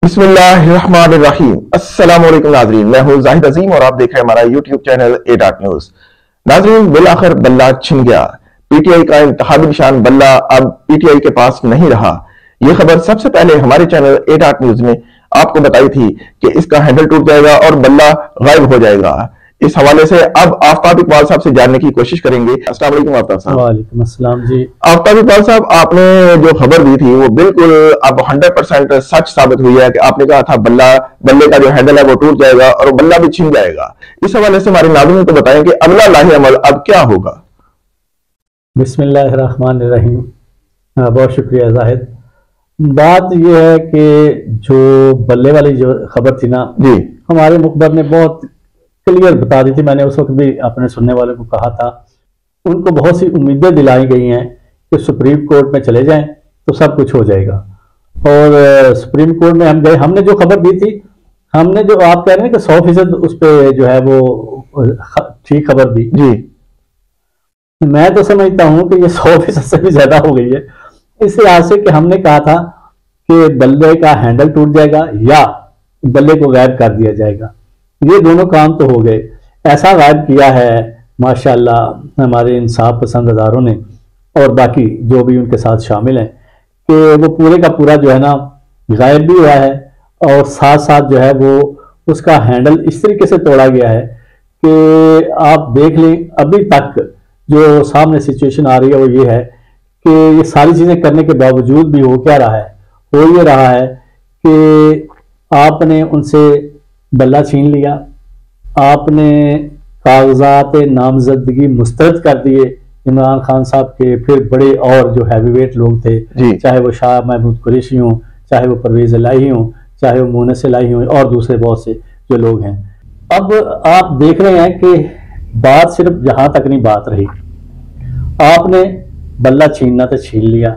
बिस्मिल्लाहिर्रहमानिर्रहीम। अस्सलाम वालेकुम नाजरीन, मैं हूं जाहिद अजीम और आप देख रहे हैं हमारा यूट्यूब चैनल ए डॉट न्यूज। नाजरीन, बिलाखिर बल्ला छिन गया। पीटीआई का इंतखाबी निशान बल्ला अब पीटीआई के पास नहीं रहा। यह खबर सबसे पहले हमारे चैनल ए डॉट न्यूज ने आपको बताई थी कि इसका हैंडल टूट जाएगा और बल्ला गायब हो जाएगा। इस हवाले से अब आफ्ताब इकबाल साहब से जानने की कोशिश करेंगे। अस्सलाम वालेकुम आफ्ताब साहब। वालेकुम अस्सलाम जी। आफ्ताब इकबाल साहब, आपने जो खबर दी थी वो बिल्कुल अब 100% सच साबित हुई है कि आपने कहा था बल्ले का जो हैंडल है वो टूट जाएगा और बल्ला भी छिन जाएगा। इस हवाले से हमारे नाज़रीन को बताएं कि अगला लाही अमल अब क्या होगा। बिस्मिल्लाहिर्रहमानिर्रहीम। बहुत शुक्रिया जाहिद। बात यह है कि जो बल्ले वाली जो खबर थी ना जी, हमारे मुखबर ने बहुत क्लियर बता दी थी। मैंने उस वक्त भी अपने सुनने वालों को कहा था, उनको बहुत सी उम्मीदें दिलाई गई हैं कि सुप्रीम कोर्ट में चले जाएं तो सब कुछ हो जाएगा। और सुप्रीम कोर्ट में हम गए, हमने जो खबर दी थी, हमने जो आप कह रहे हैं कि 100% उस पर जो है वो ठीक खबर दी जी, मैं तो समझता हूं कि ये 100% से भी ज्यादा हो गई है। इस लिहाज से कि हमने कहा था कि बल्ले का हैंडल टूट जाएगा या बल्ले को गायब कर दिया जाएगा। ये दोनों काम तो हो गए। ऐसा गायब किया है माशाल्लाह हमारे इंसाफ पसंद अदारों ने और बाकी जो भी उनके साथ शामिल हैं कि वो पूरे का पूरा जो है ना गायब भी हुआ है और साथ साथ जो है वो उसका हैंडल इस तरीके से तोड़ा गया है कि आप देख लें अभी तक जो सामने सिचुएशन आ रही है वो ये है कि ये सारी चीजें करने के बावजूद भी हो क्या रहा है, हो ये रहा है कि आपने उनसे बल्ला छीन लिया, आपने कागजात नामजदगी मुस्तरद कर दिए इमरान खान साहब के, फिर बड़े और जो हैवीवेट लोग थे, चाहे वो शाह महमूद कुरैशी हों, चाहे वो परवेज इलाही हों, चाहे वो मोनस इलाही हों और दूसरे बहुत से जो लोग हैं। अब आप देख रहे हैं कि बात सिर्फ यहां तक नहीं बात रही। आपने बल्ला छीनना तो छीन लिया,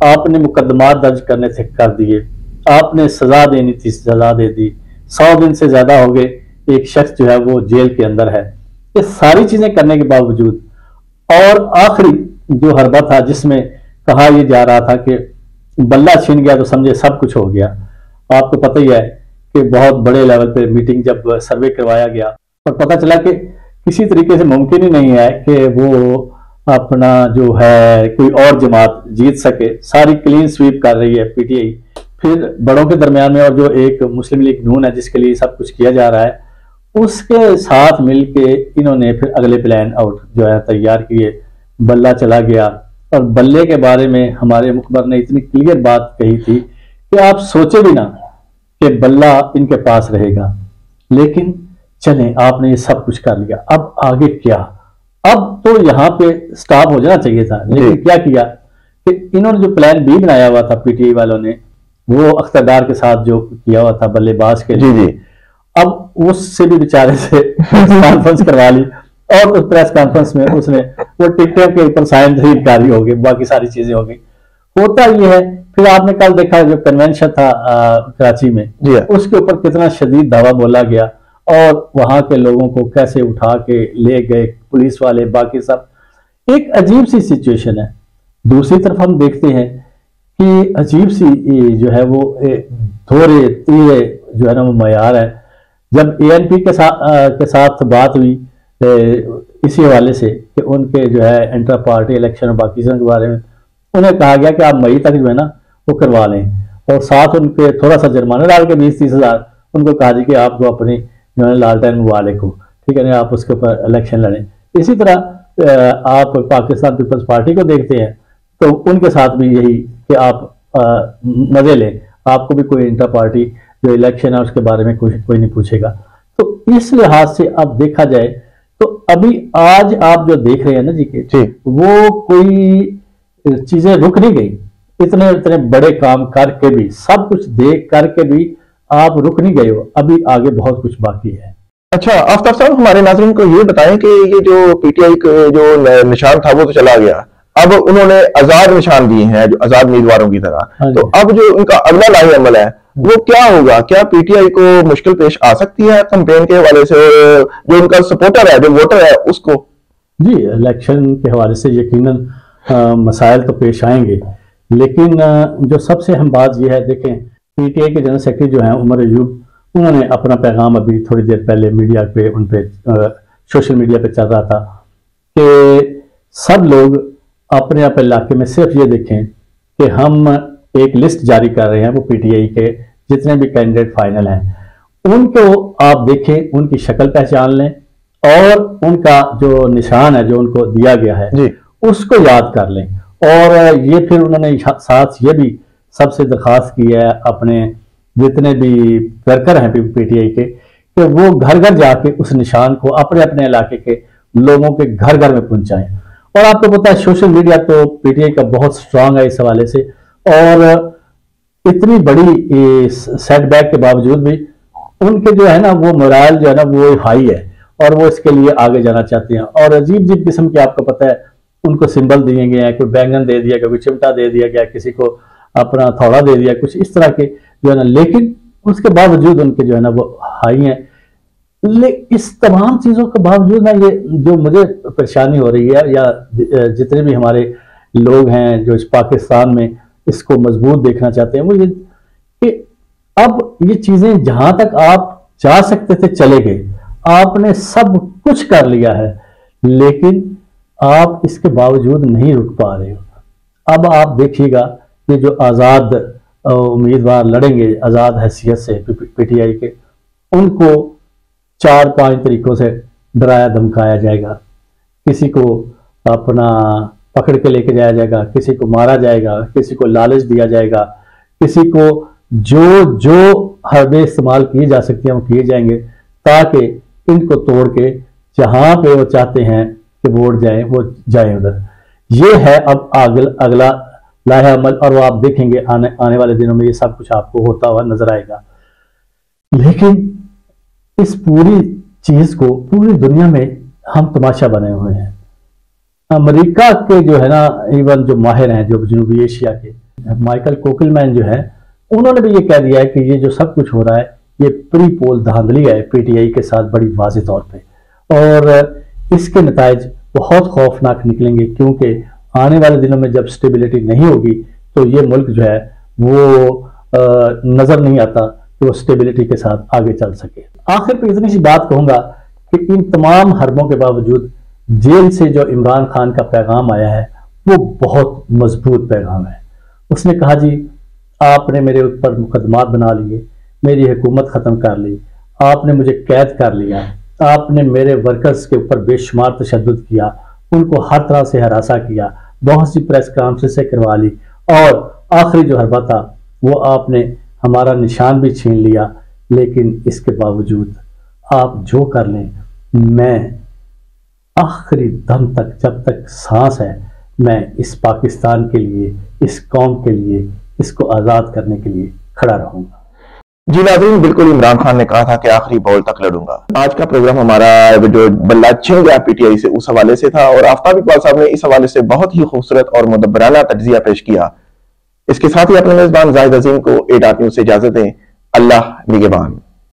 आपने मुकदमात दर्ज करने थे कर दिए, आपने सजा देनी थी सजा दे दी, 100 दिन से ज्यादा हो गए एक शख्स जो है वो जेल के अंदर है। ये सारी चीजें करने के बावजूद और आखिरी जो हरबा था जिसमें कहा यह जा रहा था कि बल्ला छीन गया तो समझे सब कुछ हो गया। आपको पता ही है कि बहुत बड़े लेवल पे मीटिंग जब सर्वे करवाया गया और पता चला कि किसी तरीके से मुमकिन ही नहीं है कि वो अपना जो है कोई और जमात जीत सके। सारी क्लीन स्वीप कर रही है पीटीआई, फिर बड़ों के दरमियान में और जो एक मुस्लिम लीग नून है जिसके लिए सब कुछ किया जा रहा है उसके साथ मिलके इन्होंने फिर अगले प्लान आउट जो है तैयार किए। बल्ला चला गया और बल्ले के बारे में हमारे मुखबर ने इतनी क्लियर बात कही थी कि आप सोचे भी ना कि बल्ला इनके पास रहेगा। लेकिन चलें, आपने ये सब कुछ कर लिया, अब आगे क्या? अब तो यहाँ पे स्टॉप हो जाना चाहिए था, लेकिन क्या किया कि इन्होंने जो प्लान बी बनाया हुआ था पीटीआई वालों ने, वो अख्तरदार के साथ जो किया हुआ था बल्लेबाज के लिए, अब उससे भी बेचारे से कॉन्फ्रेंस करवा ली और उस प्रेस कॉन्फ्रेंस में उसने वो टिकटॉक के ऊपर साइंसकारी हो गई, बाकी सारी चीजें हो गई। होता ये है, फिर आपने कल देखा जो कन्वेंशन था कराची में, उसके ऊपर कितना शदीद दावा बोला गया और वहां के लोगों को कैसे उठा के ले गए पुलिस वाले, बाकी सब। एक अजीब सी सिचुएशन है। दूसरी तरफ हम देखते हैं कि अजीब सी जो है वो थोड़े तीरे जो है ना वो मयार है। जब एएनपी के साथ बात हुई इसी हवाले से कि उनके जो है इंटर पार्टी इलेक्शन और बाकी के बारे में, उन्हें कहा गया कि आप मई तक जो है ना वो करवा लें और साथ उनके थोड़ा सा जुर्माना डाल के 20-30 हज़ार उनको कहा जी कि आपको अपनी जो है लालटेन वाले को, ठीक है ना, आप उसके ऊपर इलेक्शन लड़ें। इसी तरह आप पाकिस्तान पीपल्स पार्टी को देखते हैं तो उनके साथ भी यही कि आप मजे लें, आपको भी कोई इंटर पार्टी जो इलेक्शन है उसके बारे में कोई नहीं पूछेगा। तो इस लिहाज से अब देखा जाए तो अभी आज आप जो देख रहे हैं ना जी वो कोई चीजें रुक नहीं गई। इतने इतने बड़े काम करके भी, सब कुछ देख करके भी आप रुक नहीं गए हो, अभी आगे बहुत कुछ बाकी है। अच्छा आफ्ताब साहब, हमारे नाज़रीन को ये बताएं कि ये जो पीटीआई जो निशान था वो तो चला गया, अब उन्होंने आजाद निशान दिए हैं जो आजाद उम्मीदवारों की तरह, तो अब जो उनका अगला लाही अमल है वो क्या होगा? क्या पीटीआई को मुश्किल पेश आ सकती है कैंपेन के हवाले से, जो उनका सपोर्टर है, जो वोटर है उसको? जी, इलेक्शन के हवाले से यकीनन मसाइल तो पेश आएंगे, लेकिन जो सबसे अहम बात यह है, देखें पीटीआई के जनरल सेक्रेटरी जो हैं उमर अयूब, उन्होंने अपना पैगाम अभी थोड़ी देर पहले मीडिया पे, उन पे सोशल मीडिया पे चल रहा था कि सब लोग अपने अपने इलाके में सिर्फ ये देखें कि हम एक लिस्ट जारी कर रहे हैं, वो पीटीआई के जितने भी कैंडिडेट फाइनल हैं उनको आप देखें, उनकी शक्ल पहचान लें और उनका जो निशान है जो उनको दिया गया है जी, उसको याद कर लें। और ये फिर उन्होंने साथ ये भी सबसे दरखास्त की है अपने जितने भी वर्कर हैं पीटीआई के कि वो घर घर जाके उस निशान को अपने अपने इलाके के लोगों के घर घर में पहुंचाएं। और आपको पता है सोशल मीडिया तो पीटीआई का बहुत स्ट्रांग है इस हवाले से, और इतनी बड़ी सेटबैक के बावजूद भी उनके जो है ना वो मोराल जो है ना वो हाई है और वो इसके लिए आगे जाना चाहते हैं। और अजीब अजीब किस्म के आपको पता है उनको सिंबल दिए गए हैं, कोई बैंगन दे दिया गया, कोई चिमटा दे दिया गया, किसी को अपना थोड़ा दे दिया, कुछ इस तरह के जो है ना, लेकिन उसके बावजूद उनके जो है ना वो हाई हैं। इस तमाम चीजों के बावजूद ना ये जो मुझे परेशानी हो रही है या जितने भी हमारे लोग हैं जो इस पाकिस्तान में इसको मजबूत देखना चाहते हैं वो ये कि अब ये चीजें जहां तक आप जा सकते थे चले गए, आपने सब कुछ कर लिया है लेकिन आप इसके बावजूद नहीं रुक पा रहे हो। अब आप देखिएगा ये जो आज़ाद उम्मीदवार लड़ेंगे आज़ाद हैसियत से पीटीआई के, उनको 4-5 तरीकों से डराया धमकाया जाएगा। किसी को अपना पकड़ के लेके जाया जाएगा, किसी को मारा जाएगा, किसी को लालच दिया जाएगा, किसी को जो जो हरबे इस्तेमाल किए जा सकते हैं वो किए जाएंगे ताकि इनको तोड़ के जहां पे वो चाहते हैं कि वोट जाए वो जाए उधर। ये है अब अगला लाहे अमल, और वो आप देखेंगे आने वाले दिनों में ये सब कुछ आपको होता हुआ नजर आएगा। लेकिन इस पूरी चीज को पूरी दुनिया में हम तमाशा बने हुए हैं। अमेरिका के जो है ना इवन जो माहिर हैं जो जनूबी एशिया के, माइकल कोकिलमैन जो है, उन्होंने भी ये कह दिया है कि ये जो सब कुछ हो रहा है ये प्री पोल धांधली है पीटीआई के साथ बड़ी वाज़ेह तौर पे, और इसके नतायज बहुत खौफनाक निकलेंगे क्योंकि आने वाले दिनों में जब स्टेबिलिटी नहीं होगी तो ये मुल्क जो है वो नजर नहीं आता कि वो स्टेबिलिटी के साथ आगे चल सके। आखिर पर इतनी सी बात कहूंगा कि इन तमाम हरबों के बावजूद जेल से जो इमरान खान का पैगाम आया है वो बहुत मजबूत पैगाम है। उसने कहा जी आपने मेरे ऊपर मुकदमात बना लिए, मेरी हुकूमत ख़त्म कर ली, आपने मुझे कैद कर लिया, आपने मेरे वर्कर्स के ऊपर बेशुमार तशद्दुद किया, उनको हर तरह से हरासा किया, बहुत सी प्रेस कॉन्फ्रेंसें करवा ली और आखिरी जो हरबा था वो आपने हमारा निशान भी छीन लिया। लेकिन इसके बावजूद आप जो कर लें, मैं आखिरी दम तक जब तक सांस है मैं इस पाकिस्तान के लिए, इस कौम के लिए, इसको आज़ाद करने के लिए खड़ा रहूंगा। जी नाज़रीन, बिल्कुल इमरान खान ने कहा था कि आखिरी बॉल तक लड़ूंगा। आज का प्रोग्राम हमारा जो बल्ला छिन गया पीटीआई से उस हवाले से था और आफ्ताब इकबाल साहब ने इस हवाले से बहुत ही खूबसूरत और मुदब्बराना तज्जिया पेश किया। इसके साथ ही अपने मेजबान जाहिद अजीम को ए.डॉट न्यूज़ से इजाजत दें। अल्लाह निगहबान।